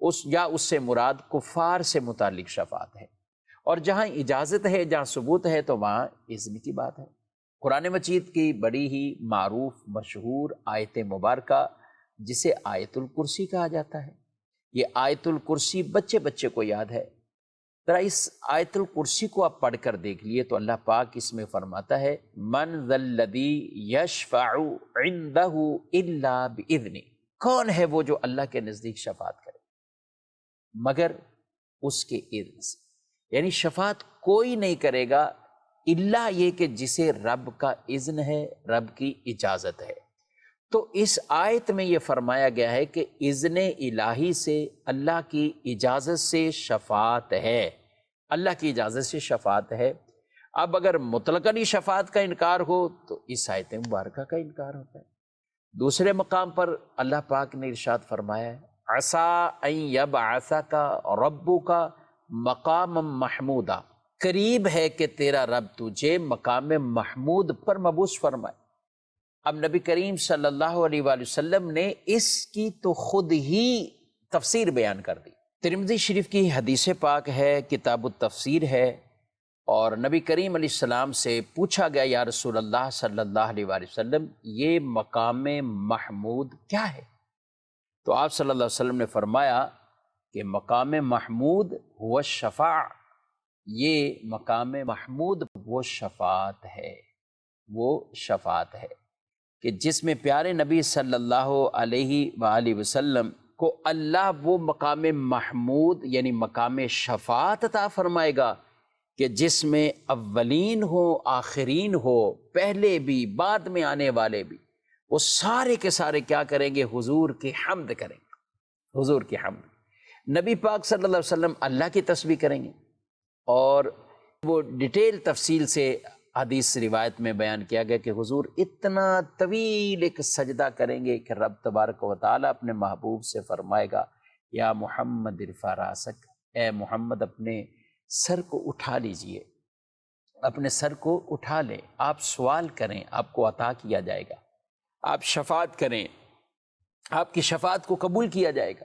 اس سے مراد کفار سے متعلق شفاعت ہے، اور جہاں اجازت ہے، جہاں ثبوت ہے، تو وہاں اذن کی بات ہے۔ قرآن مجید کی بڑی ہی معروف مشہور آیت مبارکہ جسے آیت الکرسی کہا جاتا ہے، یہ آیت الکرسی بچے بچے کو یاد ہے۔ ذرا اس آیت الکرسی کو آپ پڑھ کر دیکھ لیے تو اللہ پاک اس میں فرماتا ہے من ذا الذی یشفع عندہ الا باذنہ، کون ہے وہ جو اللہ کے نزدیک شفاعت کرے مگر اس کے اذن سے، یعنی شفاعت کوئی نہیں کرے گا الا یہ کہ جسے رب کا اذن ہے، رب کی اجازت ہے۔ تو اس آیت میں یہ فرمایا گیا ہے کہ اذن الہی سے، اللہ کی اجازت سے شفاعت ہے، اللہ کی اجازت سے شفاعت ہے۔ اب اگر مطلقاً شفاعت کا انکار ہو تو اس آیت مبارکہ کا انکار ہوتا ہے۔ دوسرے مقام پر اللہ پاک نے ارشاد فرمایا ہے عسیٰ ان یبعثک ربک مقاما محمودا، قریب ہے کہ تیرا رب تجھے مقام محمود پر مبعوث فرمائے۔ اب نبی کریم صلی اللہ علیہ وآلہ وسلم نے اس کی تو خود ہی تفسیر بیان کر دی۔ ترمذی شریف کی حدیث پاک ہے، کتاب التفسیر ہے، اور نبی کریم علیہ السلام سے پوچھا گیا یا رسول اللہ صلی اللہ علیہ وآلہ وسلم یہ مقام محمود کیا ہے؟ تو آپ صلی اللہ علیہ وسلم نے فرمایا کہ مقام محمود هو الشفاع، یہ مقام محمود وہ شفاعت ہے، وہ شفاعت ہے کہ جس میں پیارے نبی صلی اللہ علیہ وآلہ وسلم کو اللہ وہ مقام محمود یعنی مقام شفاعت عطا فرمائے گا کہ جس میں اولین ہو آخرین ہو، پہلے بھی بعد میں آنے والے بھی، وہ سارے کے سارے کیا کریں گے؟ حضور کی حمد کریں گے، حضور کی حمد۔ نبی پاک صلی اللہ علیہ وسلم اللہ کی تسبیح کریں گے، اور وہ ڈیٹیل تفصیل سے حدیث روایت میں بیان کیا گیا کہ حضور اتنا طویل ایک سجدہ کریں گے کہ رب تبارک و تعالیٰ اپنے محبوب سے فرمائے گا یا محمد ارفع راسک، اے محمد اپنے سر کو اٹھا لیجئے، اپنے سر کو اٹھا لیں، آپ سوال کریں، آپ کو عطا کیا جائے گا، آپ شفاعت کریں، آپ کی شفاعت کو قبول کیا جائے گا۔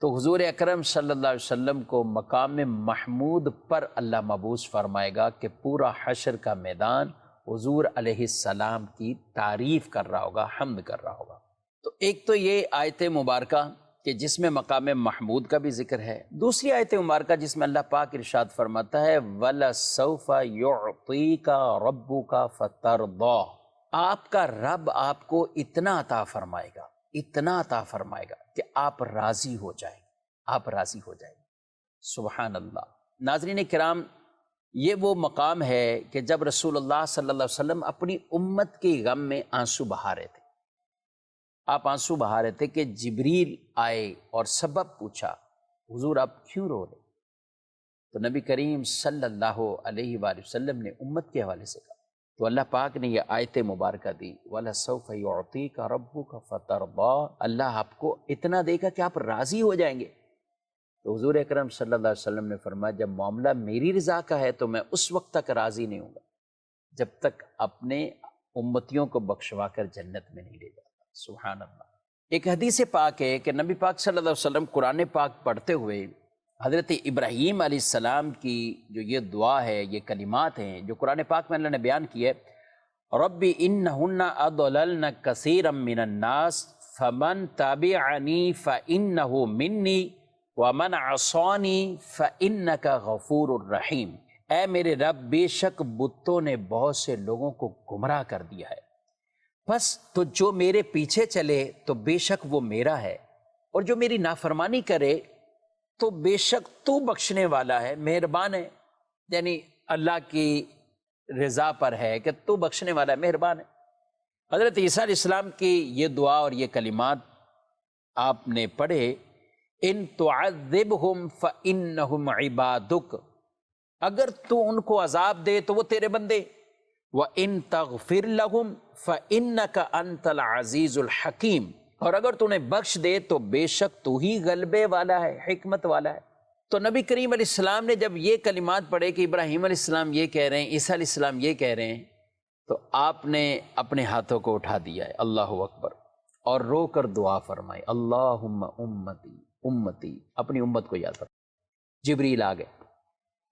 تو حضور اکرم صلی اللہ علیہ وسلم کو مقام محمود پر اللہ مبعوث فرمائے گا کہ پورا حشر کا میدان حضور علیہ السلام کی تعریف کر رہا ہوگا، حمد کر رہا ہوگا۔ تو ایک تو یہ آیت مبارکہ کہ جس میں مقام محمود کا بھی ذکر ہے، دوسری آیت مبارکہ جس میں اللہ پاک ارشاد فرماتا ہے وَلَسَوْفَ يُعْطِيكَ رَبُّكَ فَتَرْضَىٰ، آپ کا رب آپ کو اتنا عطا فرمائے گا، اتنا عطا فرمائے گا کہ آپ راضی ہو جائیں گے، آپ راضی ہو جائیں گے۔ سبحان اللہ۔ ناظرین کرام، یہ وہ مقام ہے کہ جب رسول اللہ صلی اللہ علیہ وسلم اپنی امت کے غم میں آنسو بہا رہے تھے، آپ آنسو بہا رہے تھے کہ جبریل آئے اور سبب پوچھا حضور آپ کیوں رو رہے؟ تو نبی کریم صلی اللہ علیہ وآلہ وسلم نے امت کے حوالے سے کہا، تو اللہ پاک نے یہ آیت مبارکہ دی وَلَسَوْفَ يُعْطِيكَ رَبُّكَ فَتَرْضَىٰ، اللہ آپ کو اتنا دے گا کہ آپ راضی ہو جائیں گے۔ تو حضور اکرم صلی اللہ علیہ وسلم نے فرمایا جب معاملہ میری رضا کا ہے تو میں اس وقت تک راضی نہیں ہوں گا جب تک اپنے امتیوں کو بخشوا کر جنت میں نہیں لے جاتا۔ سبحان اللہ۔ ایک حدیث پاک ہے کہ نبی پاک صلی اللہ علیہ وسلم قرآن پاک پڑھتے ہوئے حضرت ابراہیم علیہ السلام کی جو یہ دعا ہے، یہ کلمات ہیں جو قرآن پاک میں اللہ نے بیان کی ہے رب انہن اضللن کثیرا من الناس فمن تابعنی فانہ منی ومن عصانی فانک غفور الرحیم، اے میرے رب بے شک بتوں نے بہت سے لوگوں کو گمراہ کر دیا ہے، بس تو جو میرے پیچھے چلے تو بے شک وہ میرا ہے، اور جو میری نافرمانی کرے تو بے شک تو بخشنے والا ہے، مہربان ہے، یعنی اللہ کی رضا پر ہے کہ تو بخشنے والا ہے، مہربان ہے۔ حضرت عیسیٰ علیہ السلام کی یہ دعا اور یہ کلمات آپ نے پڑھے ان تعذبہم فانہم عبادک، اگر تو ان کو عذاب دے تو وہ تیرے بندے، وَإِن تَغْفِرْ لَهُمْ فَإِنَّكَ أَنْتَ الْعَزِيزُ الْحَكِيمُ، اور اگر تو انہیں بخش دے تو بے شک تو ہی غلبے والا ہے، حکمت والا ہے۔ تو نبی کریم علیہ السلام نے جب یہ کلمات پڑھے کہ ابراہیم علیہ السلام یہ کہہ رہے ہیں، عیسیٰ علیہ السلام یہ کہہ رہے ہیں، تو آپ نے اپنے ہاتھوں کو اٹھا دیا ہے، اللہ اکبر، اور رو کر دعا فرمائی اللہم امتی امتی، اپنی امت کو یاد رکھو۔ جبریل آ گئے،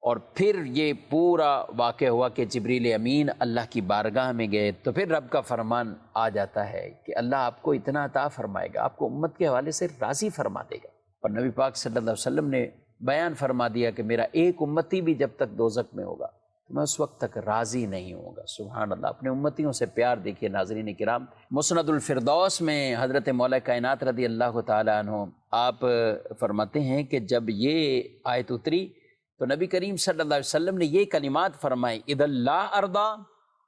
اور پھر یہ پورا واقعہ ہوا کہ جبریل امین اللہ کی بارگاہ میں گئے، تو پھر رب کا فرمان آ جاتا ہے کہ اللہ آپ کو اتنا عطا فرمائے گا، آپ کو امت کے حوالے سے راضی فرما دے گا۔ اور نبی پاک صلی اللہ علیہ وسلم نے بیان فرما دیا کہ میرا ایک امتی بھی جب تک دوزخ میں ہوگا تو میں اس وقت تک راضی نہیں ہوں گا۔ سبحان اللہ، اپنے امتیوں سے پیار دیکھیے ناظرین کرام۔ مسند الفردوس میں حضرت مولا کائنات رضی اللہ تعالیٰ عنہ آپ فرماتے ہیں کہ جب یہ آیت اتری تو نبی کریم صلی اللہ علیہ وسلم نے یہ کلمات فرمائے، اذا لا ارضا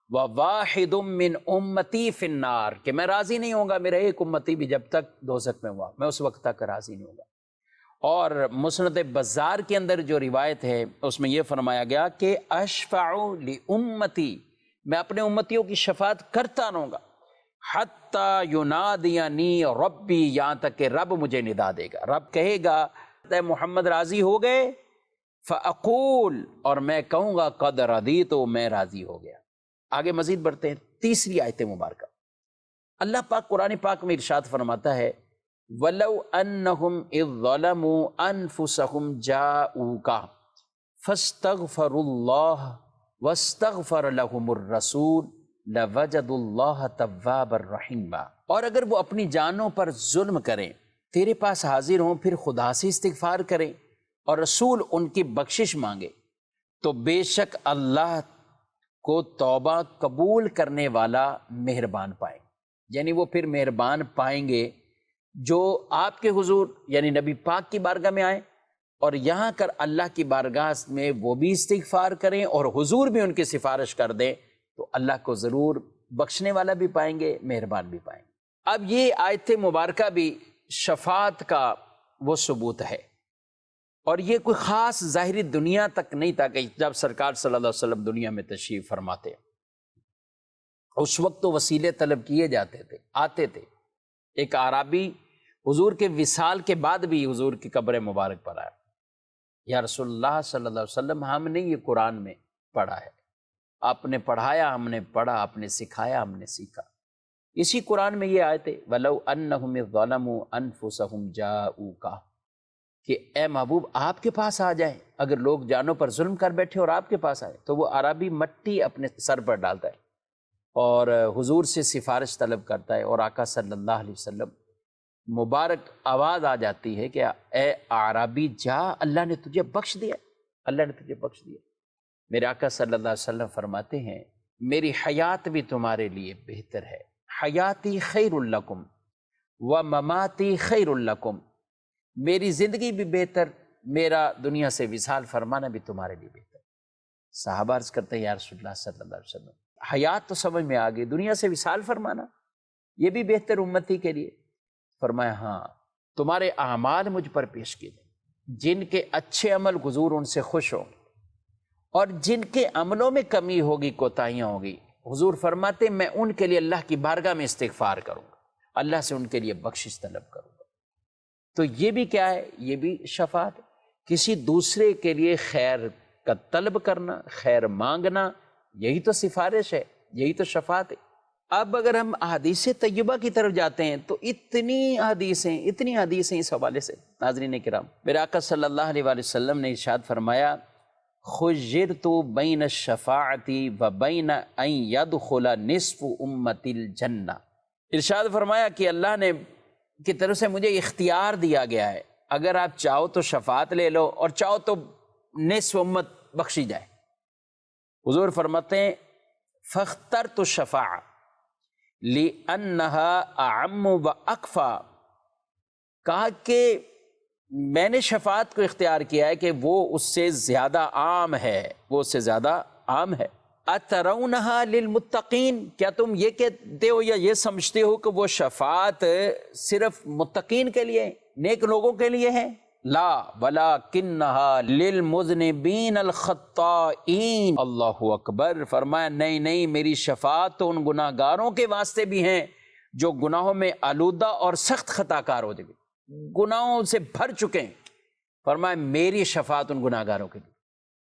وواحد من امتی فی النار، کہ میں راضی نہیں ہوں گا میرا ایک امتی بھی جب تک دوزخ میں ہوا، میں اس وقت تک راضی نہیں ہوں گا۔ اور مسند بزار کے اندر جو روایت ہے اس میں یہ فرمایا گیا کہ اشفع لامتی، میں اپنے امتیوں کی شفاعت کرتا رہوں گا حتی ینادینی ربی، یہاں تک کہ رب مجھے ندا دے گا، رب کہے گا اے محمد راضی ہو گئے، فاقول، اور میں کہوں گا قد رضیت، میں راضی ہو گیا۔ آگے مزید بڑھتے ہیں، تیسری آیت مبارکہ، اللہ پاک قرآن پاک میں ارشاد فرماتا ہے وَلَوْ أَنَّهُمْ إِذ ظَلَمُوا أَنفُسَهُمْ جَاءُوكَ فَاسْتَغْفَرُوا اللَّهَ وَاسْتَغْفَرَ لَهُمُ الرَّسُولُ لَوَجَدُوا اللَّهَ تَوَّابًا رَحِيمًا، اور اگر وہ اپنی جانوں پر ظلم کریں، تیرے پاس حاضر ہوں، پھر خدا سے استغفار کریں اور رسول ان کی بخشش مانگے، تو بے شک اللہ کو توبہ قبول کرنے والا مہربان پائیں، یعنی وہ پھر مہربان پائیں گے جو آپ کے حضور یعنی نبی پاک کی بارگاہ میں آئیں اور یہاں کر اللہ کی بارگاہ میں وہ بھی استغفار کریں اور حضور بھی ان کی سفارش کر دیں، تو اللہ کو ضرور بخشنے والا بھی پائیں گے، مہربان بھی پائیں گے۔ اب یہ آیت مبارکہ بھی شفاعت کا وہ ثبوت ہے، اور یہ کوئی خاص ظاہری دنیا تک نہیں تھا کہ جب سرکار صلی اللہ علیہ وسلم دنیا میں تشریف فرماتے اس وقت تو وسیلے طلب کیے جاتے تھے، آتے تھے۔ ایک اعرابی حضور کے وصال کے بعد بھی حضور کی قبر مبارک پر آیا، یا رسول اللہ صلی اللہ علیہ وسلم ہم نے یہ قرآن میں پڑھا ہے، آپ نے پڑھایا ہم نے پڑھا، آپ نے سکھایا ہم نے سیکھا۔ اسی قرآن میں یہ آیت ہے وَلَوْ أَنَّهُمْ إِذ ظَلَمُوا أَنفُسَهُمْ جَاءُوكَ، کہ اے محبوب آپ کے پاس آ جائیں، اگر لوگ جانوں پر ظلم کر بیٹھے اور آپ کے پاس آئے تو وہ عربی مٹی اپنے سر پر ڈالتا ہے اور حضور سے سفارش طلب کرتا ہے، اور آقا صلی اللہ علیہ وسلم مبارک آواز آ جاتی ہے کہ اے اعرابی جا، اللہ نے تجھے بخش دیا، اللہ نے تجھے بخش دیا۔ میرے آقا صلی اللہ علیہ وسلم فرماتے ہیں میری حیات بھی تمہارے لیے بہتر ہے، حیاتی خیر لکم و مماتی خیر لکم، میری زندگی بھی بہتر، میرا دنیا سے وصال فرمانا بھی تمہارے لیے بہتر۔ صحابہ عرض کرتے ہیں یا رسول اللہ صلی اللہ علیہ وسلم حیات تو سمجھ میں آ گئی، دنیا سے وصال فرمانا یہ بھی بہتر امتی کے لیے؟ فرمایا ہاں، تمہارے اعمال مجھ پر پیش کیے جائیں، جن کے اچھے عمل حضور ان سے خوش ہوں، اور جن کے عملوں میں کمی ہوگی، کوتاہیاں ہوگی، حضور فرماتے میں ان کے لیے اللہ کی بارگاہ میں استغفار کروں گا، اللہ سے ان کے لیے بخشش طلب کروں گا۔ تو یہ بھی کیا ہے؟ یہ بھی شفاعت، کسی دوسرے کے لیے خیر کا طلب کرنا، خیر مانگنا، یہی تو سفارش ہے، یہی تو شفاعت ہے۔ اب اگر ہم احادیث طیبہ کی طرف جاتے ہیں تو اتنی حدیثیں اس حوالے سے، ناظرین کرام، میرے آقا صلی اللہ علیہ وآلہ وسلم نے ارشاد فرمایا خُيِّرْتُ بَيْنَ الشَّفَاعَةِ وَبَيْنَ أَن يَدْخُلَ نِصْفُ أُمَّتِ الْجَنَّةِ، ارشاد فرمایا کہ اللہ نے کی طرف سے مجھے اختیار دیا گیا ہے، اگر آپ چاہو تو شفاعت لے لو اور چاہو تو نصف امت بخشی جائے۔ حضور فرماتے ہیں فاخترت الشفاعة لِأَنَّهَا أَعَمُّ وَأَكْفَى، کہا کہ میں نے شفاعت کو اختیار کیا ہے کہ وہ اس سے زیادہ عام ہے، وہ اس سے زیادہ عام ہے۔ أَتَرَوْنَهَا لِلْمُتَّقِينَ، کیا تم یہ کہتے ہو یا یہ سمجھتے ہو کہ وہ شفاعت صرف متقین کے لیے، نیک لوگوں کے لیے ہے؟ لا وَلَكِنَّهَا لِلْمُذْنِبِينَ الْخَطَّائِينَ، اللہ اکبر، فرمایا نہیں نہیں، میری شفاعت تو ان گناہ گاروں کے واسطے بھی ہیں جو گناہوں میں آلودہ اور سخت خطا کار ہو چکے، گناہوں سے بھر چکے ہیں۔ فرمایا میری شفاعت ان گناہ گاروں کے لیے،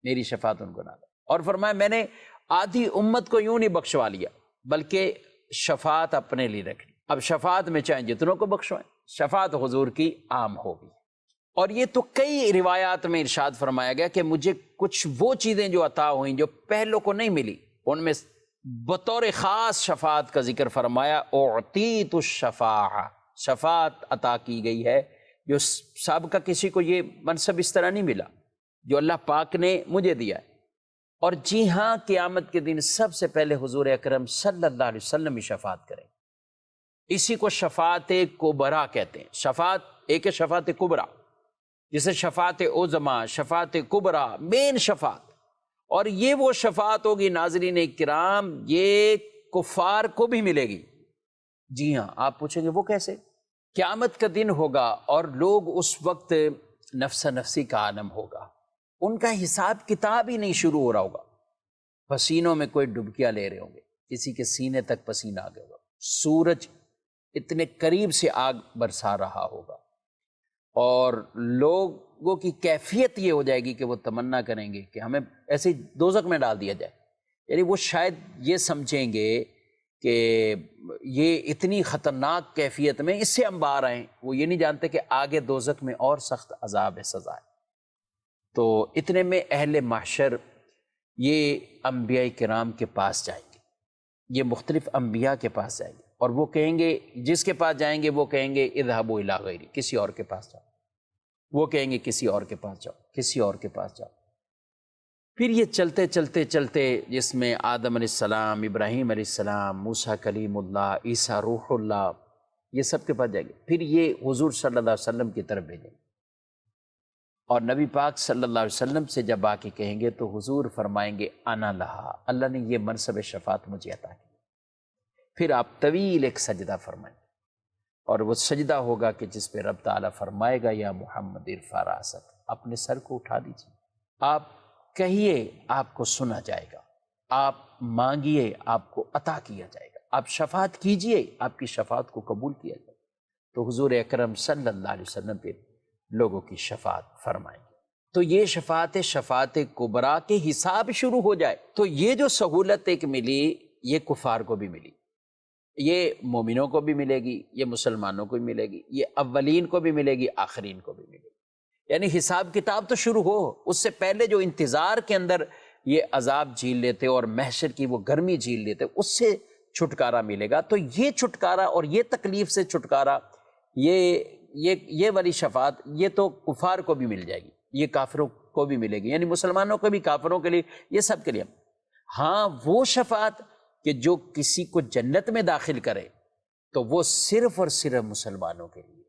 میری شفاعت ان گناہ گاروں، اور فرمایا میں نے آدھی امت کو یوں نہیں بخشوا لیا بلکہ شفاعت اپنے لیے رکھ لی، اب شفاعت میں چاہیں جتنوں کو بخشوائیں، شفاعت حضور کی عام ہوگی۔ اور یہ تو کئی روایات میں ارشاد فرمایا گیا کہ مجھے کچھ وہ چیزیں جو عطا ہوئیں جو پہلوں کو نہیں ملی، ان میں بطور خاص شفاعت کا ذکر فرمایا، اعطیت الشفاعہ، شفاعت عطا کی گئی ہے جو سابقہ کسی کو یہ منصب اس طرح نہیں ملا جو اللہ پاک نے مجھے دیا ہے۔ اور جی ہاں، قیامت کے دن سب سے پہلے حضور اکرم صلی اللہ علیہ وسلم ہی شفاعت کریں، اسی کو شفاعت کبریٰ کہتے ہیں۔ شفاعت ایک ہے شفاعت کبریٰ، جسے شفاعت عظمیٰ، شفاعت کبریٰ، مین شفاعت، اور یہ وہ شفاعت ہوگی ناظرین کرام، یہ کفار کو بھی ملے گی۔ جی ہاں، آپ پوچھیں گے وہ کیسے؟ قیامت کا دن ہوگا اور لوگ اس وقت نفس نفسی کا عالم ہوگا، ان کا حساب کتاب ہی نہیں شروع ہو رہا ہوگا، پسینوں میں کوئی ڈبکیاں لے رہے ہوں گے، کسی کے سینے تک پسینہ آ گیا ہوگا، سورج اتنے قریب سے آگ برسا رہا ہوگا، اور لوگوں کی کیفیت یہ ہو جائے گی کہ وہ تمنا کریں گے کہ ہمیں ایسے ہی دوزخ میں ڈال دیا جائے۔ یعنی وہ شاید یہ سمجھیں گے کہ یہ اتنی خطرناک کیفیت میں اس سے ہم باہر آئیں، وہ یہ نہیں جانتے کہ آگے دوزخ میں اور سخت عذاب ہے، سزا ہے۔ تو اتنے میں اہل محشر یہ انبیاء کرام کے پاس جائیں گے، یہ مختلف انبیاء کے پاس جائیں گے، اور وہ کہیں گے، جس کے پاس جائیں گے وہ کہیں گے اذهبوا الی غیری، کسی اور کے پاس جاؤ، وہ کہیں گے کسی اور کے پاس جاؤ، کسی اور کے پاس جاؤ۔ پھر یہ چلتے چلتے چلتے، جس میں آدم علیہ السلام، ابراہیم علیہ السلام، موسیٰ کلیم اللہ، عیسیٰ روح اللہ، یہ سب کے پاس جائیں گے، پھر یہ حضور صلی اللہ علیہ وسلم کی طرف بھیجیں گے، اور نبی پاک صلی اللہ علیہ وسلم سے جب آ کے کہیں گے تو حضور فرمائیں گے انا لہا، اللہ نے یہ منصب شفاعت مجھے عطا کی۔ پھر آپ طویل ایک سجدہ فرمائیں، اور وہ سجدہ ہوگا کہ جس پہ رب تعالیٰ فرمائے گا یا محمد ارفع راسک، اپنے سر کو اٹھا دیجیے، آپ کہیے آپ کو سنا جائے گا، آپ مانگیے آپ کو عطا کیا جائے گا، آپ شفاعت کیجیے آپ کی شفاعت کو قبول کیا جائے گا۔ تو حضور اکرم صلی اللہ علیہ وسلم پہ لوگوں کی شفاعت فرمائیں گے۔ تو یہ شفاعت کبریٰ کے حساب شروع ہو جائے، تو یہ جو سہولت ایک ملی یہ کفار کو بھی ملی، یہ مومنوں کو بھی ملے گی، یہ مسلمانوں کو بھی ملے گی، یہ اولین کو بھی ملے گی، آخرین کو بھی ملے گی۔ یعنی حساب کتاب تو شروع ہو، اس سے پہلے جو انتظار کے اندر یہ عذاب جھیل لیتے اور محشر کی وہ گرمی جھیل لیتے، اس سے چھٹکارا ملے گا۔ تو یہ چھٹکارا اور یہ تکلیف سے چھٹکارا، یہ والی شفاعت یہ تو کفار کو بھی مل جائے گی، یہ کافروں کو بھی ملے گی، یعنی مسلمانوں کو بھی، کافروں کے لیے، یہ سب کے لیے۔ ہاں، وہ شفاعت کہ جو کسی کو جنت میں داخل کرے تو وہ صرف اور صرف مسلمانوں کے لیے،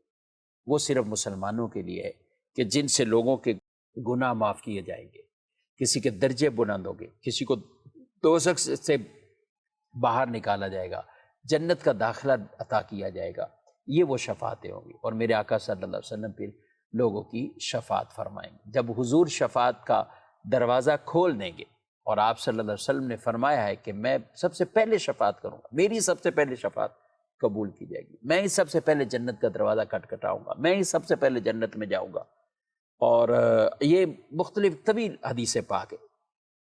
وہ صرف مسلمانوں کے لیے ہے کہ جن سے لوگوں کے گناہ معاف کیے جائیں گے، کسی کے درجے بلند ہوں گے، کسی کو دوزخ سے باہر نکالا جائے گا، جنت کا داخلہ عطا کیا جائے گا، یہ وہ شفاعتیں ہوں گی۔ اور میرے آقا صلی اللہ علیہ وسلم پھر لوگوں کی شفاعت فرمائیں گے۔ جب حضور شفاعت کا دروازہ کھول دیں گے، اور آپ صلی اللہ علیہ وسلم نے فرمایا ہے کہ میں سب سے پہلے شفاعت کروں گا، میری سب سے پہلے شفاعت قبول کی جائے گی، میں ہی سب سے پہلے جنت کا دروازہ کھٹکھٹاؤں گا، میں ہی سب سے پہلے جنت میں جاؤں گا۔ اور یہ مختلف طویل حدیث پاک ہے۔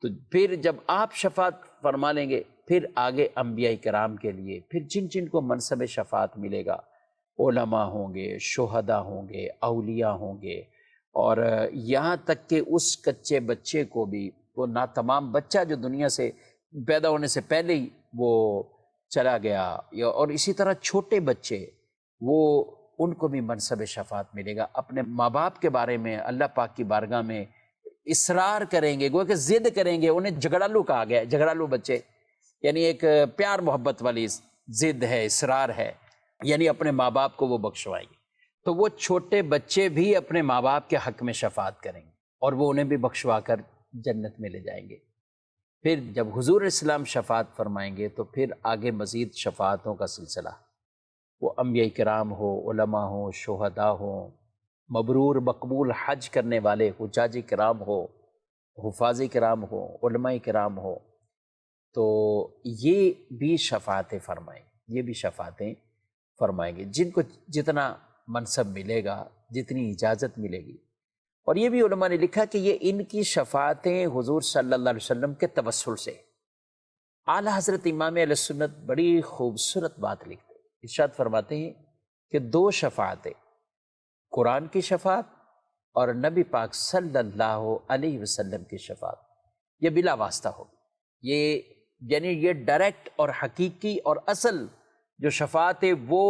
تو پھر جب آپ شفاعت فرما لیں گے، پھر آگے انبیاء کرام کے لیے، پھر جن جن کو منصب شفاعت ملے گا، علماء ہوں گے، شہداء ہوں گے، اولیاء ہوں گے، اور یہاں تک کہ اس کچے بچے کو بھی، وہ ناتمام بچہ جو دنیا سے پیدا ہونے سے پہلے ہی وہ چلا گیا، اور اسی طرح چھوٹے بچے، وہ ان کو بھی منصب شفاعت ملے گا۔ اپنے ماں باپ کے بارے میں اللہ پاک کی بارگاہ میں اصرار کریں گے، گویا کہ ضد کریں گے، انہیں جھگڑالو کہا گیا ہے، جھگڑالو بچے، یعنی ایک پیار محبت والی ضد ہے، اصرار ہے، یعنی اپنے ماں باپ کو وہ بخشوائیں گے۔ تو وہ چھوٹے بچے بھی اپنے ماں باپ کے حق میں شفاعت کریں گے، اور وہ انہیں بھی بخشوا کر جنت میں لے جائیں گے۔ پھر جب حضور اسلام شفاعت فرمائیں گے تو پھر آگے مزید شفاعتوں کا سلسلہ، وہ انبیاء کرام ہو، علماء ہوں، شہداء ہوں، مبرور مقبول حج کرنے والے حجاج کرام ہو، حفاظ کرام ہو، علماء کرام ہو، تو یہ بھی شفاعتیں فرمائیں گے، یہ بھی شفاعتیں فرمائیں گے، جن کو جتنا منصب ملے گا، جتنی اجازت ملے گی۔ اور یہ بھی علماء نے لکھا کہ یہ ان کی شفاعتیں حضور صلی اللہ علیہ وسلم کے توسل سے۔ اعلیٰ حضرت امام اہل سنت بڑی خوبصورت بات لکھتے ہیں، ارشاد فرماتے ہیں کہ دو شفاعتیں، قرآن کی شفاعت اور نبی پاک صلی اللہ علیہ وسلم کی شفاعت یہ بلا واسطہ ہوگی۔ یہ یعنی یہ ڈائریکٹ اور حقیقی اور اصل جو شفاعت ہے وہ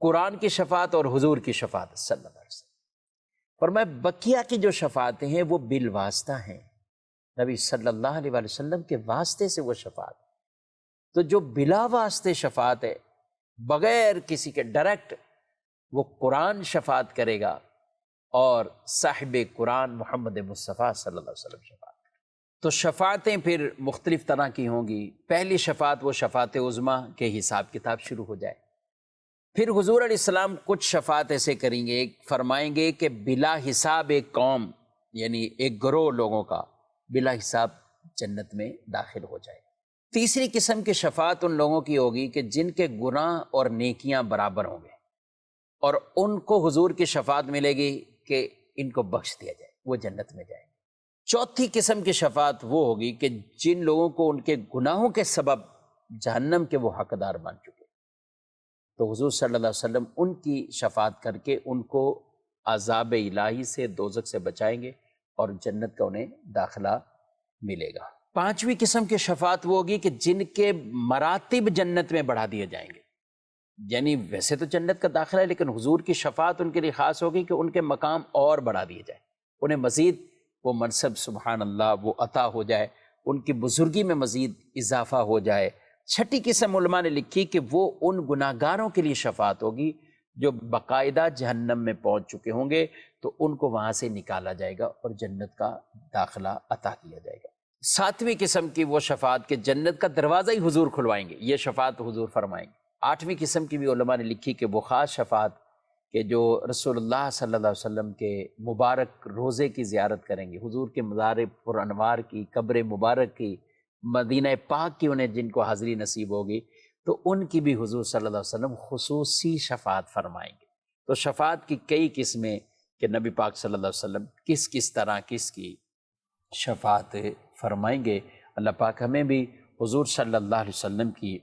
قرآن کی شفاعت اور حضور کی شفاعت صلی اللہ علیہ وسلم۔ فرمایا بقیہ کی جو شفاعتیں ہیں وہ بالواسطہ ہیں، نبی صلی اللہ علیہ وآلہ وسلم کے واسطے سے وہ شفاعت۔ تو جو بلا واسطے شفاعت ہے، بغیر کسی کے ڈائریکٹ، وہ قرآن شفاعت کرے گا اور صاحب قرآن محمد مصطفیٰ صلی اللہ علیہ وسلم شفاعت۔ تو شفاعتیں پھر مختلف طرح کی ہوں گی۔ پہلی شفاعت وہ شفاعت عظمیٰ کے حساب کتاب شروع ہو جائے۔ پھر حضور علیہ السلام کچھ شفاعت ایسے کریں گے، فرمائیں گے کہ بلا حساب ایک قوم یعنی ایک گروہ لوگوں کا بلا حساب جنت میں داخل ہو جائے۔ تیسری قسم کی شفاعت ان لوگوں کی ہوگی کہ جن کے گناہ اور نیکیاں برابر ہوں گے، اور ان کو حضور کی شفاعت ملے گی کہ ان کو بخش دیا جائے، وہ جنت میں جائیں گے۔ چوتھی قسم کی شفاعت وہ ہوگی کہ جن لوگوں کو ان کے گناہوں کے سبب جہنم کے وہ حقدار مان چکے، تو حضور صلی اللہ علیہ وسلم ان کی شفاعت کر کے ان کو عذاب الہی سے، دوزخ سے بچائیں گے اور جنت کا انہیں داخلہ ملے گا۔ پانچویں قسم کی شفاعت وہ ہوگی کہ جن کے مراتب جنت میں بڑھا دیے جائیں گے، یعنی ویسے تو جنت کا داخلہ ہے لیکن حضور کی شفاعت ان کے لیے خاص ہوگی کہ ان کے مقام اور بڑھا دیے جائیں، انہیں مزید وہ منصب سبحان اللہ وہ عطا ہو جائے، ان کی بزرگی میں مزید اضافہ ہو جائے۔ چھٹی قسم علماء نے لکھی کہ وہ ان گناہگاروں کے لیے شفاعت ہوگی جو باقاعدہ جہنم میں پہنچ چکے ہوں گے، تو ان کو وہاں سے نکالا جائے گا اور جنت کا داخلہ عطا کیا جائے گا۔ ساتویں قسم کی وہ شفاعت کہ جنت کا دروازہ ہی حضور کھلوائیں گے، یہ شفاعت حضور فرمائیں گے۔ آٹھویں قسم کی بھی علماء نے لکھی کہ وہ خاص شفاعت کہ جو رسول اللہ صلی اللہ علیہ وسلم کے مبارک روزے کی زیارت کریں گے، حضور کے مزار پر انوار کی، قبر مبارک کی، مدینہ پاک کی انہیں جن کو حاضری نصیب ہوگی، تو ان کی بھی حضور صلی اللہ علیہ وسلم خصوصی شفاعت فرمائیں گے۔ تو شفاعت کی کئی قسمیں کہ نبی پاک صلی اللہ علیہ وسلم کس طرح کس کی شفاعت فرمائیں گے۔ اللہ پاک ہمیں بھی حضور صلی اللہ علیہ وسلم کی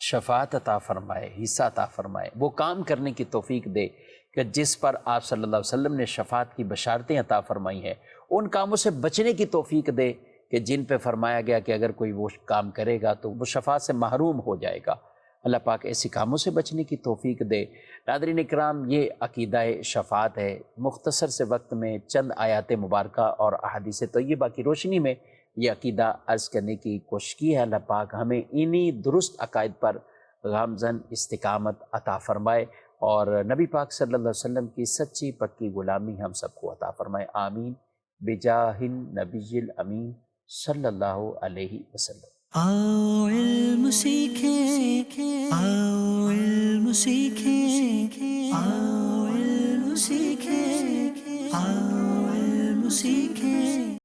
شفاعت عطا فرمائے، حصہ عطا فرمائے، وہ کام کرنے کی توفیق دے کہ جس پر آپ صلی اللہ علیہ وسلم نے شفاعت کی بشارتیں عطا فرمائی ہیں، ان کاموں سے بچنے کی توفیق دے کہ جن پہ فرمایا گیا کہ اگر کوئی وہ کام کرے گا تو وہ شفاعت سے محروم ہو جائے گا۔ اللہ پاک ایسی کاموں سے بچنے کی توفیق دے۔ ناظرین اکرام، یہ عقیدہ شفاعت ہے۔ مختصر سے وقت میں چند آیات مبارکہ اور احادیث طیبہ کی روشنی میں یہ عقیدہ عرض کرنے کی کوشش کی ہے۔ اللہ پاک ہمیں انہی درست عقائد پر گامزن استقامت عطا فرمائے اور نبی پاک صلی اللہ علیہ وسلم کی سچی پکی غلامی ہم سب کو عطا فرمائے، آمین، بجاہ النبی الامین صلی اللہ علیہ وسلم۔ آؤ علم سیکھیں، آؤ علم سیکھیں، آؤ